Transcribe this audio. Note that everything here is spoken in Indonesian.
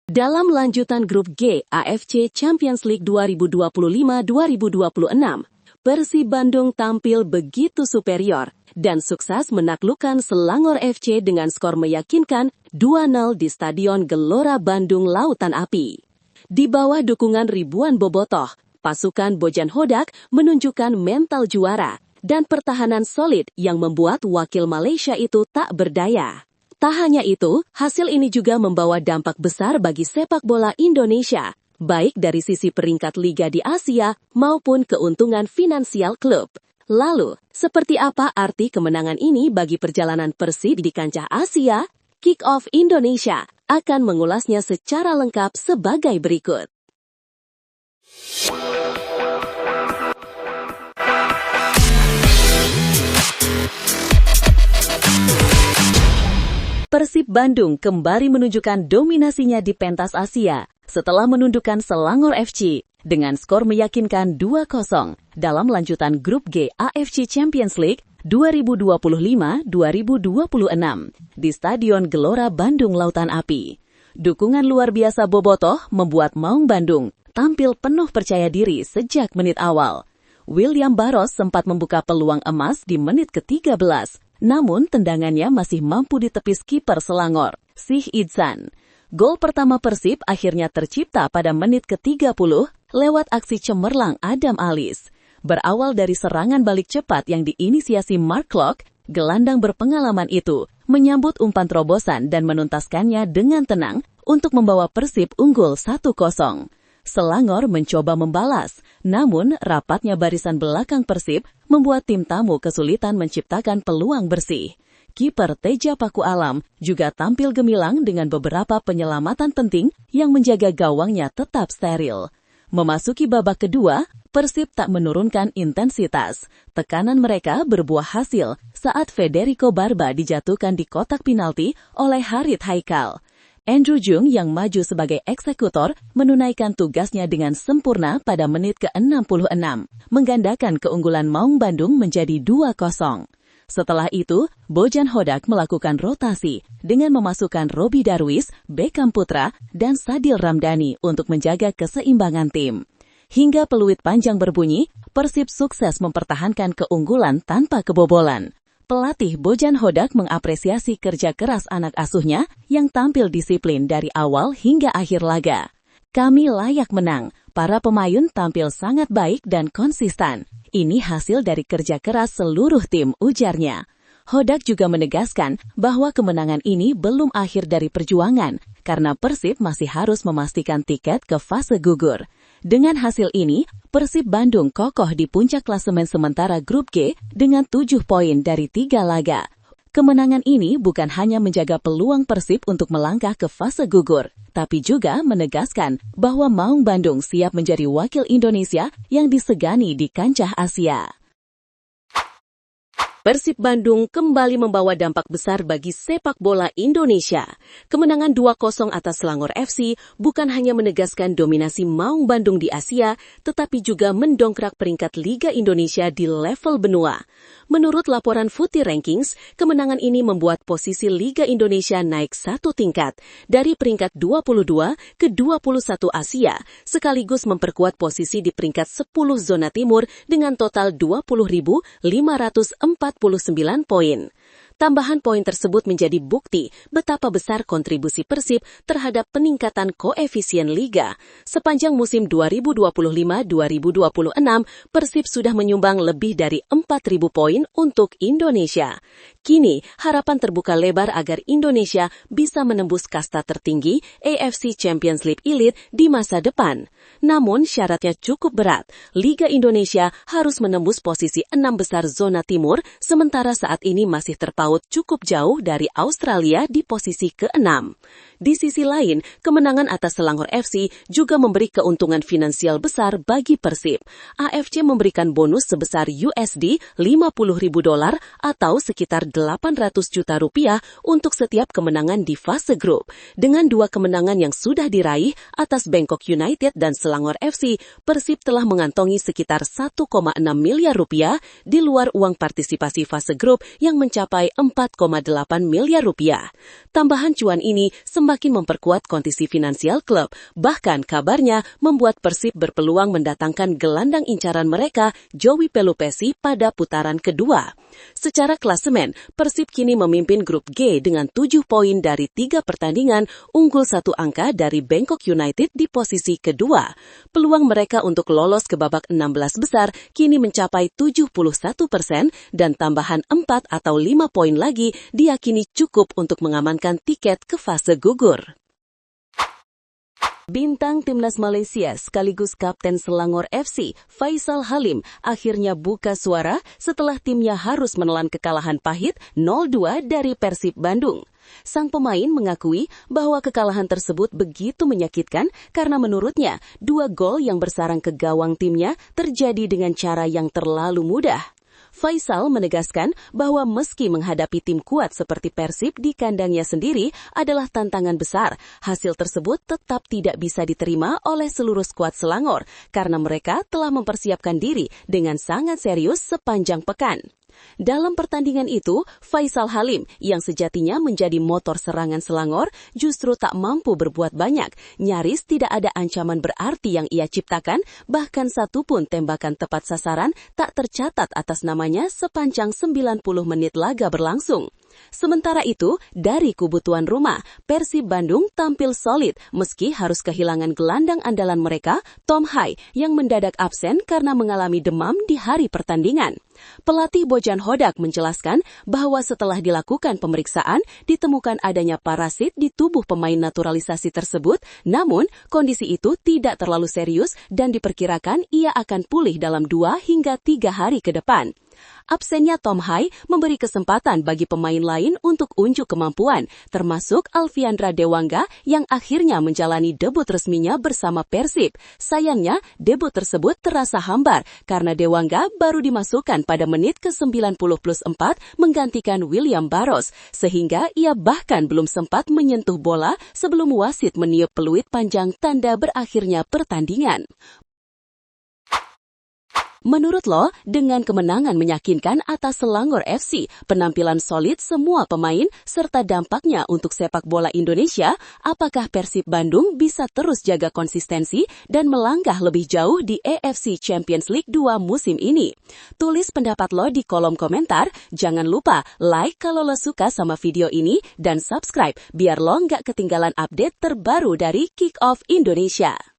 Dalam lanjutan grup G AFC Champions League 2025-2026, Persib Bandung tampil begitu superior dan sukses menaklukkan Selangor FC dengan skor meyakinkan 2-0 di Stadion Gelora Bandung Lautan Api. Di bawah dukungan ribuan bobotoh, pasukan Bojan Hodak menunjukkan mental juara dan pertahanan solid yang membuat wakil Malaysia itu tak berdaya. Tak hanya itu, hasil ini juga membawa dampak besar bagi sepak bola Indonesia, baik dari sisi peringkat liga di Asia maupun keuntungan finansial klub. Lalu, seperti apa arti kemenangan ini bagi perjalanan Persib di kancah Asia? Kick Off Indonesia akan mengulasnya secara lengkap sebagai berikut. Persib Bandung kembali menunjukkan dominasinya di pentas Asia setelah menundukkan Selangor FC dengan skor meyakinkan 2-0 dalam lanjutan grup G AFC Champions League 2025-2026 di Stadion Gelora Bandung Lautan Api. Dukungan luar biasa bobotoh membuat Maung Bandung tampil penuh percaya diri sejak menit awal. William Barros sempat membuka peluang emas di menit ke-13, namun tendangannya masih mampu ditepis kiper Selangor, Syih Idzan. Gol pertama Persib akhirnya tercipta pada menit ke-30 lewat aksi cemerlang Adam Alis. Berawal dari serangan balik cepat yang diinisiasi Mark Klok, gelandang berpengalaman itu menyambut umpan terobosan dan menuntaskannya dengan tenang untuk membawa Persib unggul 1-0. Selangor mencoba membalas, namun rapatnya barisan belakang Persib membuat tim tamu kesulitan menciptakan peluang bersih. Kiper Teja Paku Alam juga tampil gemilang dengan beberapa penyelamatan penting yang menjaga gawangnya tetap steril. Memasuki babak kedua, Persib tak menurunkan intensitas. Tekanan mereka berbuah hasil saat Federico Barba dijatuhkan di kotak penalti oleh Harith Haikal. Andrew Jung yang maju sebagai eksekutor menunaikan tugasnya dengan sempurna pada menit ke-66, menggandakan keunggulan Maung Bandung menjadi 2-0. Setelah itu, Bojan Hodak melakukan rotasi dengan memasukkan Robi Darwis, Beckham Putra, dan Sadil Ramdhani untuk menjaga keseimbangan tim. Hingga peluit panjang berbunyi, Persib sukses mempertahankan keunggulan tanpa kebobolan. Pelatih Bojan Hodak mengapresiasi kerja keras anak asuhnya yang tampil disiplin dari awal hingga akhir laga. Kami layak menang, para pemain tampil sangat baik dan konsisten. Ini hasil dari kerja keras seluruh tim, ujarnya. Hodak juga menegaskan bahwa kemenangan ini belum akhir dari perjuangan, karena Persib masih harus memastikan tiket ke fase gugur. Dengan hasil ini, Persib Bandung kokoh di puncak klasemen sementara grup G dengan 7 poin dari 3 laga. Kemenangan ini bukan hanya menjaga peluang Persib untuk melangkah ke fase gugur, tapi juga menegaskan bahwa Maung Bandung siap menjadi wakil Indonesia yang disegani di kancah Asia. Persib Bandung kembali membawa dampak besar bagi sepak bola Indonesia. Kemenangan 2-0 atas Selangor FC bukan hanya menegaskan dominasi Maung Bandung di Asia, tetapi juga mendongkrak peringkat Liga Indonesia di level benua. Menurut laporan Footy Rankings, kemenangan ini membuat posisi Liga Indonesia naik 1 tingkat dari peringkat 22 ke 21 Asia, sekaligus memperkuat posisi di peringkat 10 zona timur dengan total 20.549 poin. Tambahan poin tersebut menjadi bukti betapa besar kontribusi Persib terhadap peningkatan koefisien Liga. Sepanjang musim 2025-2026, Persib sudah menyumbang lebih dari 4.000 poin untuk Indonesia. Kini, harapan terbuka lebar agar Indonesia bisa menembus kasta tertinggi AFC Champions League Elite di masa depan. Namun, syaratnya cukup berat. Liga Indonesia harus menembus posisi 6 besar zona timur, sementara saat ini masih terpaut cukup jauh dari Australia di posisi ke-6. Di sisi lain, kemenangan atas Selangor FC juga memberi keuntungan finansial besar bagi Persib. AFC memberikan bonus sebesar $50.000 atau sekitar 800 juta rupiah untuk setiap kemenangan di fase grup. Dengan 2 kemenangan yang sudah diraih atas Bangkok United dan Selangor FC, Persib telah mengantongi sekitar 1,6 miliar rupiah di luar uang partisipasi fase grup yang mencapai 4,8 miliar rupiah. Tambahan cuan ini semakin memperkuat kondisi finansial klub, bahkan kabarnya membuat Persib berpeluang mendatangkan gelandang incaran mereka, Joey Pelupesi, pada putaran kedua. Secara klasemen, Persib kini memimpin grup G dengan 7 poin dari 3 pertandingan, unggul 1 angka dari Bangkok United di posisi kedua. Peluang mereka untuk lolos ke babak 16 besar kini mencapai 71% dan tambahan 4 atau 5 poin lagi diyakini cukup untuk mengamankan tiket ke fase gugur. Bintang timnas Malaysia sekaligus kapten Selangor FC, Faisal Halim, akhirnya buka suara setelah timnya harus menelan kekalahan pahit 0-2 dari Persib Bandung. Sang pemain mengakui bahwa kekalahan tersebut begitu menyakitkan karena menurutnya 2 gol yang bersarang ke gawang timnya terjadi dengan cara yang terlalu mudah. Faisal menegaskan bahwa meski menghadapi tim kuat seperti Persib di kandangnya sendiri adalah tantangan besar, hasil tersebut tetap tidak bisa diterima oleh seluruh skuad Selangor karena mereka telah mempersiapkan diri dengan sangat serius sepanjang pekan. Dalam pertandingan itu, Faisal Halim yang sejatinya menjadi motor serangan Selangor justru tak mampu berbuat banyak. Nyaris tidak ada ancaman berarti yang ia ciptakan, bahkan satupun tembakan tepat sasaran tak tercatat atas namanya sepanjang 90 menit laga berlangsung. Sementara itu, dari kubu tuan rumah, Persib Bandung tampil solid meski harus kehilangan gelandang andalan mereka, Tom Hai, yang mendadak absen karena mengalami demam di hari pertandingan. Pelatih Bojan Hodak menjelaskan bahwa setelah dilakukan pemeriksaan, ditemukan adanya parasit di tubuh pemain naturalisasi tersebut, namun kondisi itu tidak terlalu serius dan diperkirakan ia akan pulih dalam 2 hingga 3 hari ke depan. Absennya Tom Hai memberi kesempatan bagi pemain lain untuk unjuk kemampuan, termasuk Alfiandra Dewangga yang akhirnya menjalani debut resminya bersama Persib. Sayangnya, debut tersebut terasa hambar karena Dewangga baru dimasukkan pada menit ke-90+4 menggantikan William Barros, sehingga ia bahkan belum sempat menyentuh bola sebelum wasit meniup peluit panjang tanda berakhirnya pertandingan. Menurut lo, dengan kemenangan meyakinkan atas Selangor FC, penampilan solid semua pemain, serta dampaknya untuk sepak bola Indonesia, apakah Persib Bandung bisa terus jaga konsistensi dan melangkah lebih jauh di AFC Champions League 2 musim ini? Tulis pendapat lo di kolom komentar, jangan lupa like kalau lo suka sama video ini, dan subscribe biar lo nggak ketinggalan update terbaru dari Kick Off Indonesia.